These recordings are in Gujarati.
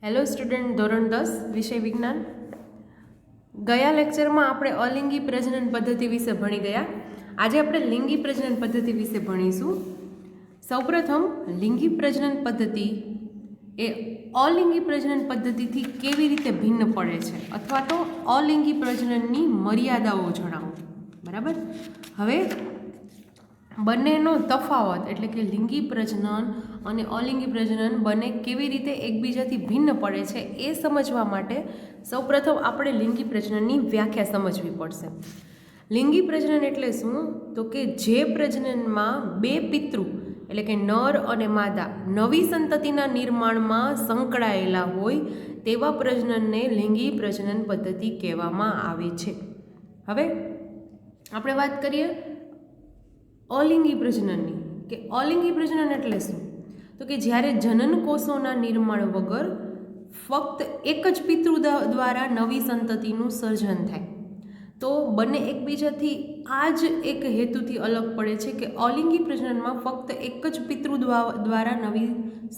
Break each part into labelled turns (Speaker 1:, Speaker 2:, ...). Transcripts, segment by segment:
Speaker 1: હેલો સ્ટુડન્ટ, ધોરણ 10 વિષય વિજ્ઞાન. ગયા લેક્ચરમાં આપણે અલિંગી પ્રજનન પદ્ધતિ વિશે ભણી ગયા. આજે આપણે લિંગી પ્રજનન પદ્ધતિ વિશે ભણીશું. સૌપ્રથમ લિંગી પ્રજનન પદ્ધતિ એ અલિંગી પ્રજનન પદ્ધતિથી કેવી રીતે ભિન્ન પડે છે અથવા તો અલિંગી પ્રજનનની મર્યાદાઓ જણાવો. બરાબર. હવે બંનેનો તફાવત એટલે કે લિંગી પ્રજનન અને અલિંગી પ્રજનન બંને કેવી રીતે એકબીજાથી ભિન્ન પડે છે એ સમજવા માટે સૌપ્રથમ આપણે લિંગી પ્રજનનની વ્યાખ્યા સમજવી પડશે. લિંગી પ્રજનન એટલે શું? તો કે જે પ્રજનનમાં બે પિતૃ એટલે કે નર અને માદા નવી સંતતિના નિર્માણમાં સંકળાયેલા હોય તેવા પ્રજનનને લિંગી પ્રજનન પદ્ધતિ કહેવામાં આવે છે. હવે આપણે વાત કરીએ અલિંગી પ્રજનનની, કે અલિંગી પ્રજનન એટલે શું? તો કે જ્યારે જનન કોષોના નિર્માણ વગર ફક્ત એક જ પિતૃ દ્વારા નવી સંતતિનું સર્જન થાય તો બંને એકબીજાથી આ જ એક હેતુથી અલગ પડે છે કે અલિંગી પ્રજનનમાં ફક્ત એક જ પિતૃ દ્વારા નવી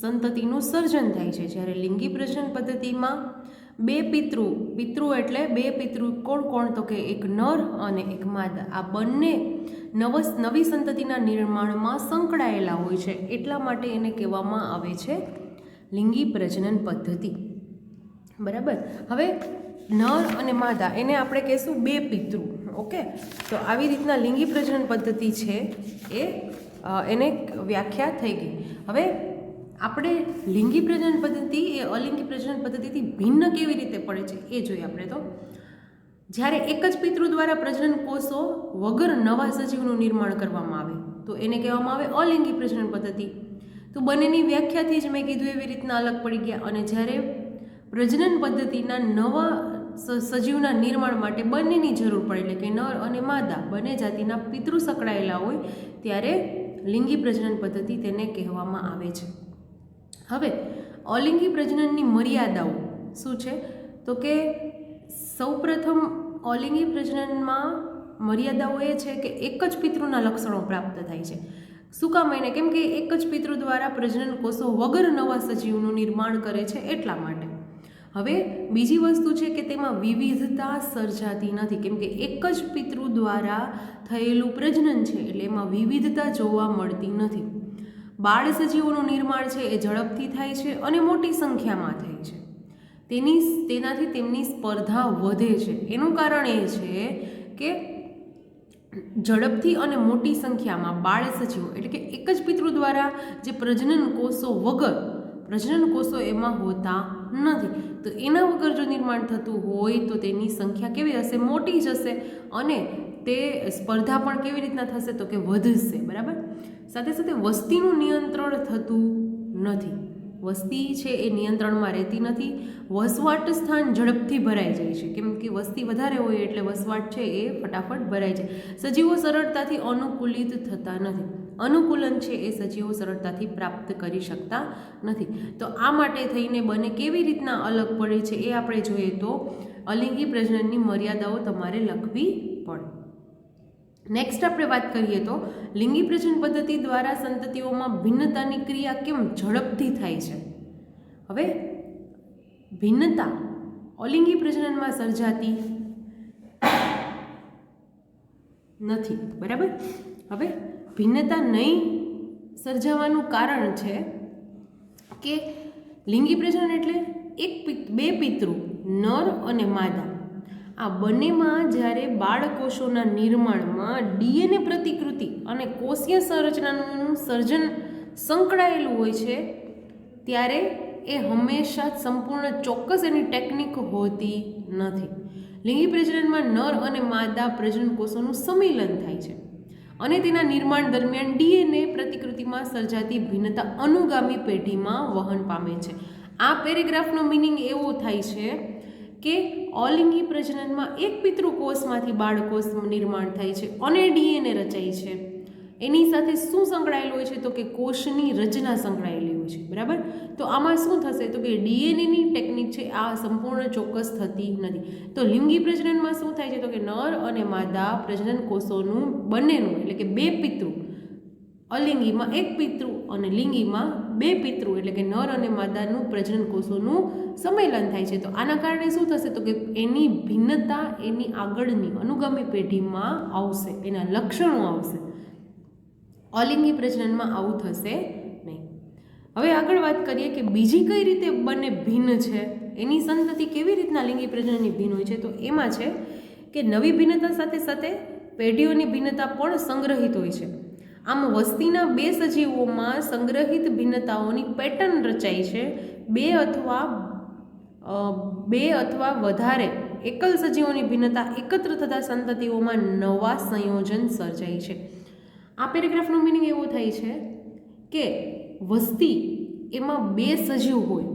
Speaker 1: સંતતિનું સર્જન થાય છે. જ્યારે લિંગી પ્રજનન પદ્ધતિમાં બે પિતૃ એટલે બે પિતૃ કોણ? તો કે એક નર અને એક માદા, આ બંને નવી સંતતિના નિર્માણમાં સંકળાયેલા હોય છે, એટલા માટે એને કહેવામાં આવે છે લિંગી પ્રજનન પદ્ધતિ. બરાબર. હવે નર અને માદા એને આપણે કહેશું બે પિતૃ. ઓકે, તો આવી રીતના લિંગી પ્રજનન પદ્ધતિ છે એને વ્યાખ્યા થઈ ગઈ. હવે આપણે લિંગી પ્રજનન પદ્ધતિ એ અલિંગી પ્રજનન પદ્ધતિથી ભિન્ન કેવી રીતે પડે છે એ જોઈએ આપણે. તો જ્યારે એક જ પિતૃ દ્વારા પ્રજનન કોષો વગર નવા સજીવનું નિર્માણ કરવામાં આવે તો એને કહેવામાં આવે અલિંગી પ્રજનન પદ્ધતિ. તો બંનેની વ્યાખ્યાથી જ મેં કીધું એવી રીતના અલગ પડી ગયા. અને જ્યારે પ્રજનન પદ્ધતિના નવા સજીવના નિર્માણ માટે બંનેની જરૂર પડે એટલે કે નર અને માદા બંને જાતિના પિતૃ સંકળાયેલા હોય ત્યારે લિંગી પ્રજનન પદ્ધતિ તેને કહેવામાં આવે છે. હવે અલિંગી પ્રજનનની મર્યાદાઓ શું છે? તો કે સૌપ્રથમ અલિંગી પ્રજનનમાં મર્યાદાઓ એ છે કે એક જ પિતૃના લક્ષણો પ્રાપ્ત થાય છે. શું કામ એને? કેમ કે એક જ પિતૃ દ્વારા પ્રજનન કોષો વગર નવા સજીવનું નિર્માણ કરે છે એટલા માટે. હવે બીજી વસ્તુ છે કે તેમાં વિવિધતા સર્જાતી નથી, કેમ કે એક જ પિતૃ દ્વારા થયેલું પ્રજનન છે એટલે એમાં વિવિધતા જોવા મળતી નથી. બાળ સજીવોનું નિર્માણ છે એ ઝડપથી થાય છે અને મોટી સંખ્યામાં થાય છે. તેનાથી તેમની સ્પર્ધા વધે છે. એનું કારણ એ છે કે ઝડપથી અને મોટી સંખ્યામાં બાળ સજીવો એટલે કે એક જ પિતૃ દ્વારા જે પ્રજનન કોષો એમાં હોતા નથી. તો એના વગર જો નિર્માણ થતું હોય તો તેની સંખ્યા કેવી હશે? મોટી જ હશે અને તે સ્પર્ધા પણ કેવી રીતના થશે? તો કે વધશે. બરાબર. સાથે સાથે વસ્તીનું નિયંત્રણ થતું નથી. વસ્તી છે એ નિયંત્રણમાં રહેતી નથી. વસવાટ સ્થાન ઝડપથી ભરાઈ જાય છે, કેમ કે વસ્તી વધારે હોય એટલે વસવાટ છે એ ફટાફટ ભરાઈ જાય. સજીવો સરળતાથી અનુકૂલિત થતા નથી. અનુકૂલન છે એ સજીવો સરળતાથી પ્રાપ્ત કરી શકતા નથી. તો આ માટે થઈને બંને કેવી રીતના અલગ પડે છે એ આપણે જોઈએ તો અલિંગી પ્રજનનની મર્યાદાઓ તમારે લખવી પડે. નેક્સ્ટ આપણે વાત કરીએ તો લિંગી પ્રજનન પદ્ધતિ દ્વારા સંતતિઓમાં ભિન્નતાની ક્રિયા કેમ ઝડપથી થાય છે? હવે ભિન્નતા અલિંગી પ્રજનનમાં સર્જાતી નથી. બરાબર. હવે ભિન્નતા નહીં સર્જાવાનું કારણ છે કે લિંગી પ્રજનન એટલે બે પિતૃ નર અને માદા આ બંનેમાં જ્યારે બાળકોષોના નિર્માણમાં ડીએનએ પ્રતિકૃતિ અને કોષીય સંરચનાનું સર્જન સંકળાયેલું હોય છે ત્યારે એ હંમેશા સંપૂર્ણ ચોક્કસ એની ટેકનિક હોતી નથી. લિંગી પ્રજનનમાં નર અને માદા પ્રજનન કોષોનું સંમિલન થાય છે અને તેના નિર્માણ દરમિયાન ડીએનએ પ્રતિકૃતિમાં સર્જાતી ભિન્નતા અનુગામી પેઢીમાં વહન પામે છે. આ પેરેગ્રાફનો મિનિંગ એવો થાય છે કે અલિંગી પ્રજનનમાં એક પિતૃ કોષમાંથી બાળકોષ નિર્માણ થાય છે અને ડીએનએ રચાય છે. એની સાથે શું સંકળાયેલું હોય છે? તો કે કોષની રચના સંકળાયેલી હોય છે. બરાબર. તો આમાં શું થશે? તો કે ડીએનએની ટેકનિક છે આ સંપૂર્ણ ચોક્કસ થતી નથી. તો લિંગી પ્રજનનમાં શું થાય છે? તો કે નર અને માદા પ્રજનન કોષોનું બંનેનું એટલે કે બે પિતૃ, અલિંગીમાં એક પિતૃ અને લિંગીમાં બે પિતૃ એટલે કે નર અને માદાનું પ્રજનન કોષોનું સંમેલન થાય છે. તો આના કારણે શું થશે તો કે એની ભિન્નતા એની આગળની અનુગામી પેઢીમાં આવશે, એના લક્ષણો આવશે. અલિંગી પ્રજનનમાં આવું થશે નહીં. હવે આગળ વાત કરીએ કે બીજી કઈ રીતે બંને ભિન્ન છે, એની સંતતિ કેવી રીતના લિંગી પ્રજનનની ભિન્ન હોય છે. તો એમાં છે કે નવી ભિન્નતા સાથે સાથે પેઢીઓની ભિન્નતા પણ સંગ્રહિત હોય છે. આમ વસ્તીના બે સજીવોમાં સંગ્રહિત ભિન્નતાઓની પેટર્ન રચાય છે. બે અથવા વધારે એકલ સજીવોની ભિન્નતા એકત્ર થતા સંતતિઓમાં નવા સંયોજન સર્જાય છે. આ પેરેગ્રાફનું મિનિંગ એવું થાય છે કે વસ્તી એમાં બે સજીવ હોય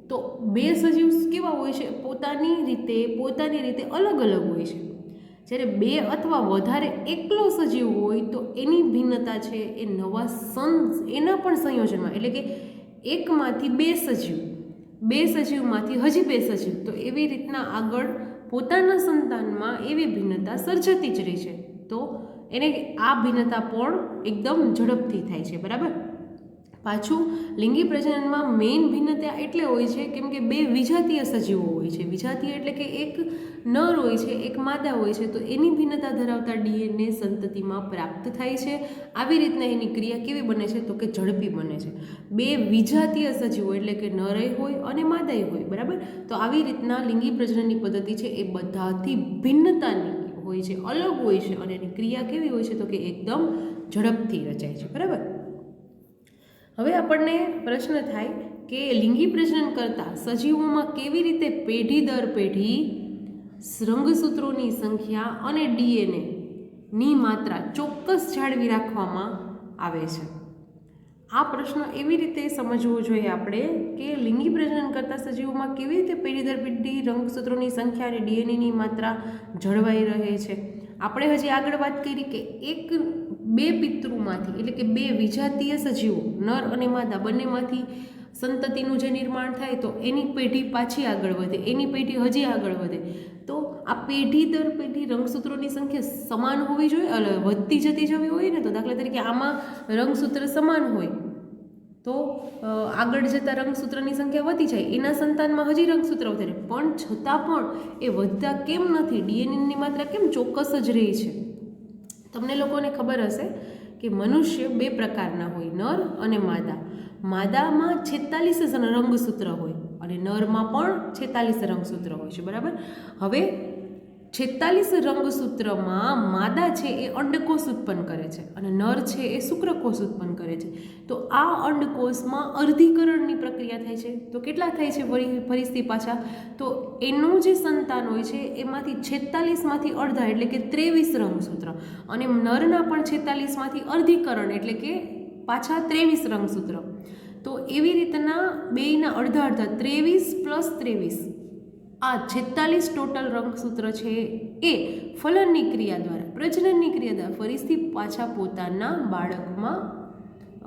Speaker 1: તો બે સજીવ કેવા હોય છે, પોતાની રીતે અલગ અલગ હોય છે. જ્યારે બે અથવા વધારે એકલો સજીવ હોય તો એની ભિન્નતા છે એ નવા એના પણ સંયોજનમાં, એટલે કે એકમાંથી બે સજીવમાંથી હજી બે સજીવ, તો એવી રીતના આગળ પોતાના સંતાનમાં એવી ભિન્નતા સર્જાતી જ રહી છે. તો એને આ ભિન્નતા પણ એકદમ ઝડપથી થાય છે. બરાબર. પાછું લિંગી પ્રજનનમાં મેઇન ભિન્નતા એટલે હોય છે કેમ કે બે વિજાતીય સજીવો હોય છે. વિજાતીય એટલે કે એક નર હોય છે, એક માદા હોય છે, તો એની ભિન્નતા ધરાવતા ડીએનએ સંતતિમાં પ્રાપ્ત થાય છે. આવી રીતના એની ક્રિયા કેવી બને છે તો કે ઝડપી બને છે. બે વિજાતીય સજીવો એટલે કે નરય હોય અને માદાય હોય. બરાબર. તો આવી રીતના લિંગી પ્રજનનની પદ્ધતિ છે એ બધાથી ભિન્નતાની હોય છે, અલગ હોય છે, અને એની ક્રિયા કેવી હોય છે તો કે એકદમ ઝડપથી રચાય છે. બરાબર. હવે આપણને પ્રશ્ન થાય કે લિંગી પ્રજનન કરતા સજીવોમાં કેવી રીતે પેઢી દર પેઢી રંગસૂત્રોની સંખ્યા અને ડીએનએ ની માત્રા ચોક્કસ જાળવી રાખવામાં આવે છે. આ પ્રશ્ન એવી રીતે સમજવો જોઈએ આપણે કે લિંગી પ્રજનન કરતા સજીવોમાં કેવી રીતે પેઢી દર પેઢી રંગસૂત્રોની સંખ્યા અને ડીએનએની માત્રા જળવાઈ રહે છે. આપણે હજી આગળ વાત કરી કે બે પિતૃમાંથી એટલે કે બે વિજાતીય સજીવો નર અને માદા બંનેમાંથી સંતતિનું જે નિર્માણ થાય તો એની પેઢી પાછી આગળ વધે, એની પેઢી હજી આગળ વધે. તો આ પેઢી દર પેઢી રંગસૂત્રોની સંખ્યા સમાન હોવી જોઈએ, વધતી જતી જવી હોય ને. તો દાખલા તરીકે આમાં રંગસૂત્ર સમાન હોય તો આગળ જતાં રંગસૂત્રની સંખ્યા વધી જાય, એના સંતાનમાં હજી રંગસૂત્ર વધે, પણ છતાં પણ એ વધતા કેમ નથી, ડીએનએની માત્રા કેમ ચોક્કસ જ રહી છે. તમને લોકોને ખબર હશે કે મનુષ્ય બે પ્રકારના હોય, નર અને માદા. માદામાં 46 રંગસૂત્ર હોય અને નરમાં પણ 46 રંગસૂત્ર હોય છે. બરાબર. હવે 46 રંગસૂત્રમાં માદા છે એ અંડકોષ ઉત્પન્ન કરે છે અને નર છે એ શુક્રકોષ ઉત્પન્ન કરે છે. તો આ અંડકોષમાં અર્ધીકરણની પ્રક્રિયા થાય છે. તો કેટલા થાય છે ફરીથી પાછા, તો એનું જે સંતાન હોય છે એમાંથી 46માંથી અડધા એટલે કે 23 રંગસૂત્ર અને નરના પણ 46માંથી અર્ધીકરણ એટલે કે પાછા 23 રંગસૂત્ર. તો એવી રીતના બેયના અડધા 23 + 23 આ 46 ટોટલ રંગસૂત્ર છે એ ફલનની ક્રિયા દ્વારા, પ્રજનનની ક્રિયા દ્વારા ફરીથી પાછા પોતાના બાળકમાં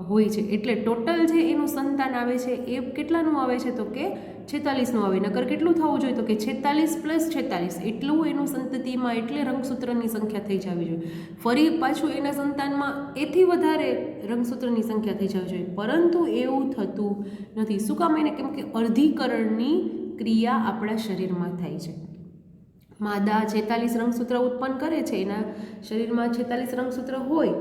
Speaker 1: હોય છે. એટલે ટોટલ જે એનું સંતાન આવે છે એ કેટલાનું આવે છે તો કે 46નું આવે. નકર કેટલું થવું જોઈએ તો કે 46 + 46 એટલું એનું સંતતિમાં એટલે રંગસૂત્રની સંખ્યા થઈ જવી જોઈએ. ફરી પાછું એના સંતાનમાં એથી વધારે રંગસૂત્રની સંખ્યા થઈ જવી જોઈએ, પરંતુ એવું થતું નથી. શું કામ? એને કેમ કે અર્ધીકરણની ક્રિયા આપણા શરીરમાં થાય છે. માદા 46 રંગસૂત્ર ઉત્પન્ન કરે છે, એના શરીરમાં 46 રંગસૂત્ર હોય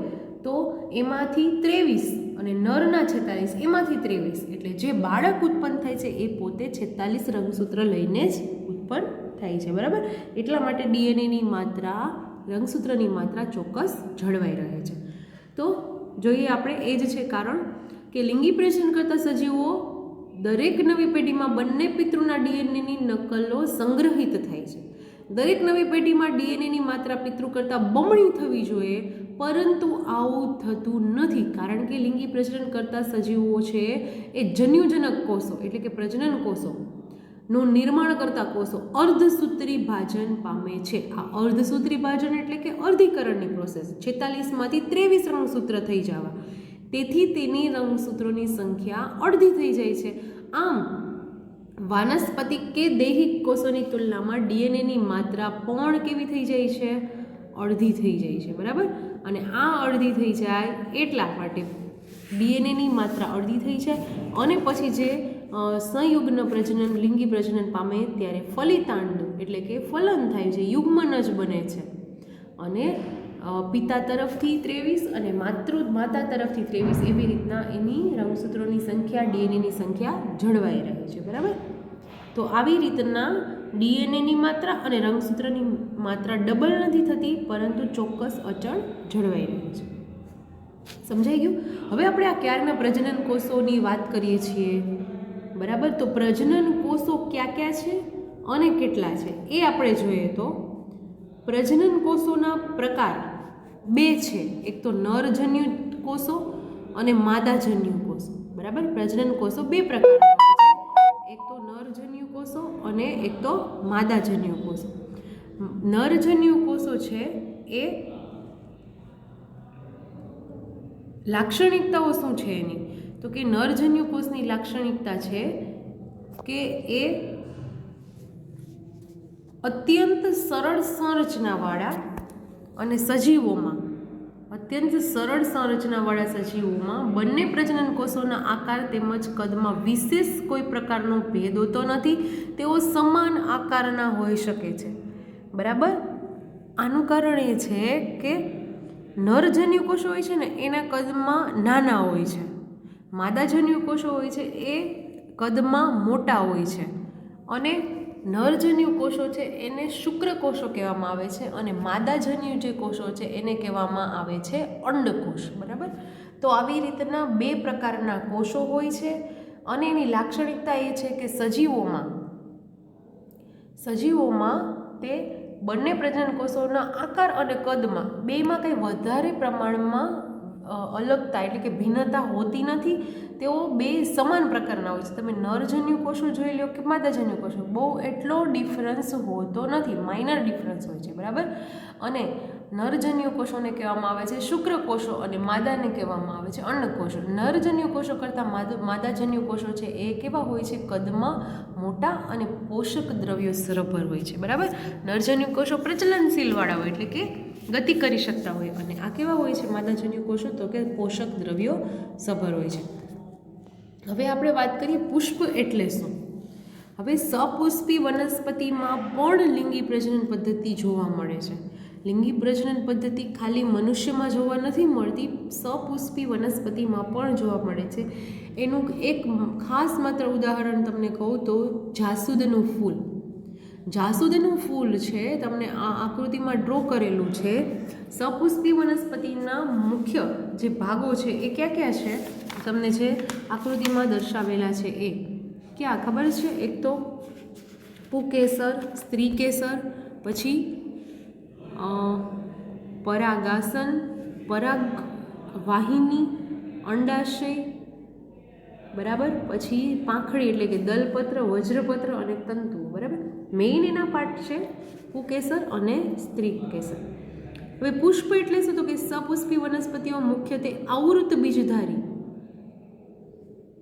Speaker 1: તો એમાંથી 23 અને નરના 46 એમાંથી 23 એટલે જે બાળક ઉત્પન્ન થાય છે એ પોતે 46 રંગસૂત્ર લઈને જ ઉત્પન્ન થાય છે. બરાબર. એટલા માટે ડીએનએની માત્રા, રંગસૂત્રની માત્રા ચોક્કસ જળવાઈ રહે છે. તો જોઈએ આપણે એ જ છે કારણ કે લિંગી પ્રજનન કરતા સજીવો દરેક નવી પેઢીમાં બંને પિતૃના ડીએનએની નકલો સંગ્રહિત થાય છે. દરેક નવી પેઢીમાં ડીએનએની માત્રા પિતૃ કરતાં બમણી થવી જોઈએ, પરંતુ આવું થતું નથી કારણ કે લિંગી પ્રજનન કરતા સજીવો છે એ જન્યુજનક કોષો એટલે કે પ્રજનન કોષોનું નિર્માણ કરતા કોષો અર્ધસૂત્રી ભાજન પામે છે. આ અર્ધસૂત્રી ભાજન એટલે કે અર્ધીકરણની પ્રોસેસ 46માંથી 23 રંગસૂત્ર થઈ જવા, તેથી તેની રંગસૂત્રોની સંખ્યા અડધી થઈ જાય છે. આમ વાનસ્પતિક કે દૈહિક કોષોની તુલનામાં ડીએનએની માત્રા પણ કેવી થઈ જાય છે? અડધી થઈ જાય છે. બરાબર. અને આ અડધી થઈ જાય એટલા માટે ડીએનએની માત્રા અડધી થઈ જાય અને પછી જે સંયુગ્ન પ્રજનન લિંગી પ્રજનન પામે ત્યારે ફલિતાંડ એટલે કે ફલન થાય છે, યુગ્મન જ બને છે અને પિતા તરફથી 23 અને માતા તરફથી 23 એવી રીતના એની રંગસૂત્રોની સંખ્યા ડીએનએની સંખ્યા જળવાઈ રહે છે. બરાબર, તો આવી રીતના ડીએનએની માત્રા અને રંગસૂત્રની માત્રા ડબલ નથી થતી, પરંતુ ચોક્કસ અચળ જળવાઈ રહે છે. સમજાઈ ગયું? હવે આપણે આ ક્યારના પ્રજનન કોષોની વાત કરીએ છીએ. બરાબર, તો પ્રજનન કોષો ક્યાં ક્યાં છે અને કેટલા છે એ આપણે જોઈએ તો પ્રજનન કોષોના પ્રકાર બે છે. એક તો નરજન્યુ કોષો અને માદાજન્યુ કોષો. બરાબર, પ્રજનન કોષો બે પ્રકારના હોય છે, એક તો નરજન્યુ કોષો અને એક તો માદાજન્યુ કોષો. નરજન્યુ કોષો છે એ લાક્ષણિકતાઓ શું છે એની? તો કે નરજન્યુ કોષની લાક્ષણિકતા છે કે એ અત્યંત સરળ સંરચનાવાળા અને અત્યંત સરળ સંરચનાવાળા સજીવોમાં બંને પ્રજનન કોષોના આકાર તેમજ કદમાં વિશેષ કોઈ પ્રકારનો ભેદ હોતો નથી. તેઓ સમાન આકારના હોઈ શકે છે. બરાબર, આનું કારણ એ છે કે નરજન્યુ કોષો હોય છે ને એના કદમાં નાના હોય છે, માદાજન્યુ કોષો હોય છે એ કદમાં મોટા હોય છે, અને નરજન્યુ કોષો છે એને શુક્રકોષો કહેવામાં આવે છે અને માદાજન્યુ જે કોષો છે એને કહેવામાં આવે છે અંડકોષ. બરાબર, તો આવી રીતના બે પ્રકારના કોષો હોય છે અને એની લાક્ષણિકતા એ છે કે સજીવોમાં તે બંને પ્રજનન કોષોના આકાર અને કદમાં બેમાં કંઈ વધારે પ્રમાણમાં અલગતા એટલે કે ભિન્નતા હોતી નથી. તેઓ બે સમાન પ્રકારના હોય છે. તમે નરજન્યુ કોષો જોઈ લો કે માદાજન્યુ કોષો, બહુ એટલો ડિફરન્સ હોતો નથી, માઇનર ડિફરન્સ હોય છે. બરાબર, અને નરજન્યુ કોષોને કહેવામાં આવે છે શુક્રકોષો અને માદાને કહેવામાં આવે છે અંડકોષો. નરજન્યુ કોષો કરતાં માદાજન્યુ કોષો છે એ કેવા હોય છે? કદમાં મોટા અને પોષક દ્રવ્યો સભર હોય છે. બરાબર, નરજન્યુ કોષો પ્રચલનશીલવાળા હોય એટલે કે ગતિ કરી શકતા હોય, અને આ કેવા હોય છે માદાજન્યુ કોષો? તો કે પોષક દ્રવ્યો સભર હોય છે. હવે આપણે વાત કરીએ પુષ્પ એટલે શું. હવે સપુષ્પી વનસ્પતિમાં પણ લિંગી પ્રજનન પદ્ધતિ જોવા મળે છે. લિંગી પ્રજનન પદ્ધતિ ખાલી મનુષ્યમાં જોવા નથી મળતી, સપુષ્પી વનસ્પતિમાં પણ જોવા મળે છે. એનું એક ખાસ માત્ર ઉદાહરણ તમને કહું તો જાસૂદનું ફૂલ. જાસૂદનું ફૂલ છે, તમને આ આકૃતિમાં ડ્રો કરેલું છે. સપુષ્પી વનસ્પતિના મુખ્ય જે ભાગો છે એ ક્યાં ક્યાં છે? તમને જે આકૃતિમાં દર્શાવેલા છે એ ક્યાં ખબર છે? એક તો પુકેસર, સ્ત્રીકેસર, પછી પરાગાસન, પરાગવાહિની, અંડાશય, બરાબર, પછી પાંખડી એટલે કે દલપત્ર, વજ્રપત્ર અને તંતુ. બરાબર, મેઇન એના પાર્ટ છે પુકેસર અને સ્ત્રીકેસર. હવે પુષ્પ એટલે શું? તો કે સપુષ્પી વનસ્પતિઓ મુખ્યત્વે આવૃત બીજધારી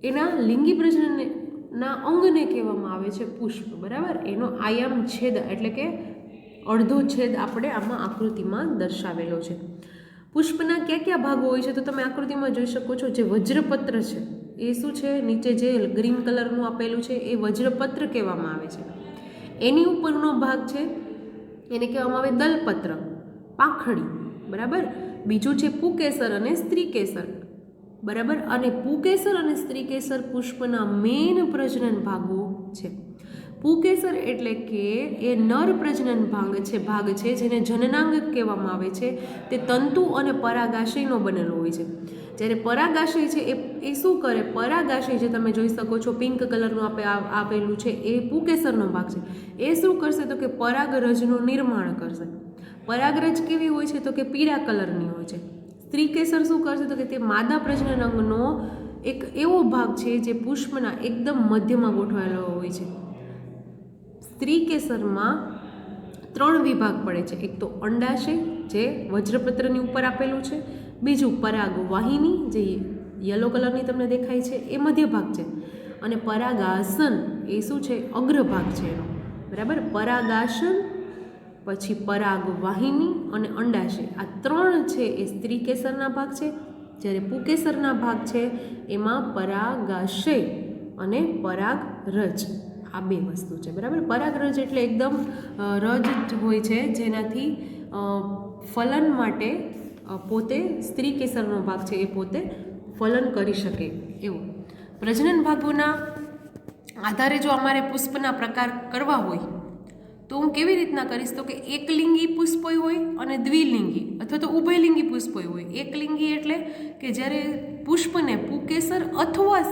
Speaker 1: એના લિંગી પ્રજનનના અંગને કહેવામાં આવે છે પુષ્પ. બરાબર, એનો આયામ છેદ એટલે કે અડધો છેદ આપણે આમાં આકૃતિમાં દર્શાવેલો છે. પુષ્પના કયા કયા ભાગો હોય છે? તો તમે આકૃતિમાં જોઈ શકો છો. જે વજ્રપત્ર છે એ શું છે? નીચે જે ગ્રીન કલરનું આપેલું છે એ વજ્રપત્ર કહેવામાં આવે છે. એની ઉપરનો ભાગ છે એને કહેવામાં આવે દલપત્ર, પાંખડી. બરાબર, બીજું છે પુકેસર અને સ્ત્રીકેસર. બરાબર, અને પુકેસર અને સ્ત્રીકેસર પુષ્પના મેઇન પ્રજનન ભાગો છે. પુકેસર એટલે કે એ નર પ્રજનન ભાગ છે જેને જનનાંગ કહેવામાં આવે છે. તે તંતુ અને પરાગાશયનો બનેલો હોય છે. જ્યારે પરાગાશય છે એ શું કરે? પરાગાશય જે તમે જોઈ શકો છો પિંક કલરનું આપેલું છે એ પુકેસરનો ભાગ છે. એ શું કરશે? તો કે પરાગરજનું નિર્માણ કરશે. પરાગરજ કેવી હોય છે? તો કે પીળા કલરની હોય છે. સ્ત્રીકેસર શું કરશે? તો કે તે માદા પ્રજનન અંગનો એક એવો ભાગ છે જે પુષ્પના એકદમ મધ્યમાં ગોઠવાયેલો હોય છે. સ્ત્રીકેસરમાં 3 વિભાગ પડે છે. એક તો અંડાશય જે વજ્રપત્રની ઉપર આપેલું છે, બીજું પરાગવાહિની જે યલો કલરની તમને દેખાય છે એ મધ્ય ભાગ છે, અને પરાગાસન એ શું છે? અગ્રભાગ છે એનો. બરાબર, પરાગાસન, પછી પરાગવાહિની અને અંડાશય, આ 3 છે એ સ્ત્રીકેસરના ભાગ છે. જ્યારે પુકેસરના ભાગ છે એમાં પરાગાશય અને પરાગરજ આ બે વસ્તુ છે, બરાબર. પરાગરજ એટલે એકદમ રજ જ હોય છે, જેનાથી ફલન માટે પોતે સ્ત્રી કેસરનો ભાગ છે એ પોતે ફલન કરી શકે એવું. પ્રજનન ભાગોના આધારે જો અમારે પુષ્પના પ્રકાર કરવા હોય તો હું કેવી રીતના કરીશ, તો કે એકલિંગી પુષ્પોય હોય અને દ્વિલિંગી અથવા તો ઉભયલિંગી પુષ્પોય હોય. એકલિંગી એટલે કે જ્યારે પુષ્પને પુકેસર અથવા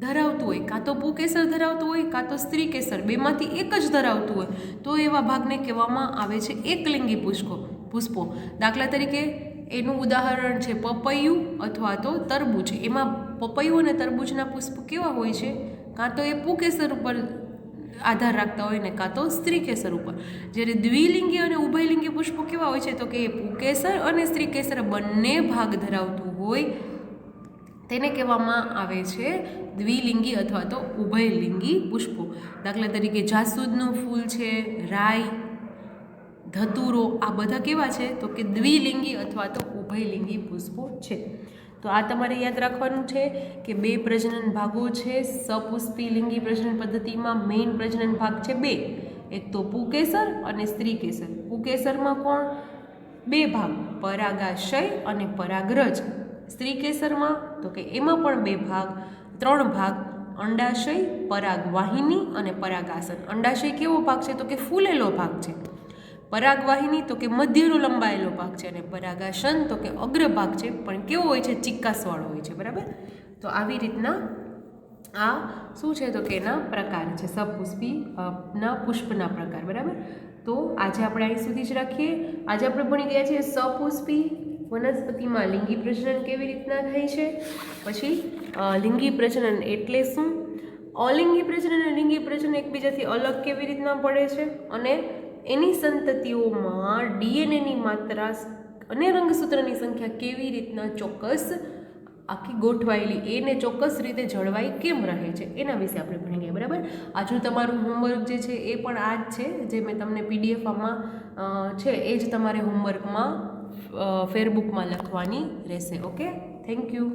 Speaker 1: ધરાવતું હોય, કાં તો પુકેસર ધરાવતું હોય કાં તો સ્ત્રી કેસર, બેમાંથી એક જ ધરાવતું હોય તો એવા ભાગને કહેવામાં આવે છે એકલિંગી પુષ્પો. દાખલા તરીકે એનું ઉદાહરણ છે પપૈયું અથવા તો તરબૂચ. એમાં પપૈયું અને તરબૂચના પુષ્પ કેવા હોય છે, કાં તો એ પુકેસર ઉપર આધાર રાખતા હોય ને કાં તો સ્ત્રી કેસર ઉપર. જ્યારે દ્વિલિંગી અને ઉભયલિંગી પુષ્પો કેવા હોય છે, તો કે એ પુકેસર અને સ્ત્રી કેસર બંને ભાગ ધરાવતું હોય તેને કહેવામાં આવે છે દ્વિલિંગી અથવા તો ઉભયલિંગી પુષ્પો. દાખલા તરીકે જાસૂદનું ફૂલ છે, રાઈ, ધતુરો, આ બધા કેવા છે, તો કે દ્વિલિંગી અથવા તો ઉભયલિંગી પુષ્પો છે. તો આ તમારે યાદ રાખવાનું છે કે બે પ્રજનન ભાગો છે સપુષ્પી લિંગી પ્રજનન પદ્ધતિમાં. મેઇન પ્રજનન ભાગ છે બે, એક તો પુકેસર અને સ્ત્રી કેસર. પુકેસરમાં કોણ? બે ભાગ, પરાગાશય અને પરાગરજ. સ્ત્રી કેસરમાં તો કે એમાં પણ બે ભાગ, ત્રણ ભાગ, અંડાશય, પરાગવાહિની અને પરાગાસન. અંડાશય કેવો ભાગ છે, તો કે ફૂલેલો ભાગ છે. પરાગવાહિની તો કે મધ્યનો લંબાયેલો ભાગ છે અને પરાગાસન તો કે અગ્રભાગ છે, પણ કેવો હોય છે, ચિક્કાસવાળો હોય છે, બરાબર. તો આવી રીતના આ શું છે, તો કે એના પ્રકાર છે સપુષ્પી ના પુષ્પના પ્રકાર, બરાબર. તો આજે આપણે અહીં સુધી જ રાખીએ. આજે આપણે ભણી ગયા છીએ સપુષ્પી વનસ્પતિમાં લિંગી પ્રજનન કેવી રીતના થાય છે, પછી લિંગી પ્રજનન એટલે શું, અલિંગી પ્રજનન અને લિંગી પ્રજનન એકબીજાથી અલગ કેવી રીતના પડે છે, અને એની સંતતિઓમાં ડીએનએની માત્રા અને રંગસૂત્રની સંખ્યા કેવી રીતના ચોક્કસ આખી ગોઠવાયેલી એને ચોક્કસ રીતે જળવાઈ કેમ રહે છે એના વિશે આપણે ભણી ગયા, બરાબર. આજનું તમારું હોમવર્ક જે છે એ પણ આ જ છે, જે મેં તમને પીડીએફ આમાં છે એ જ તમારે હોમવર્કમાં ફેરબુકમાં લખવાની રહેશે. Okay, thank you.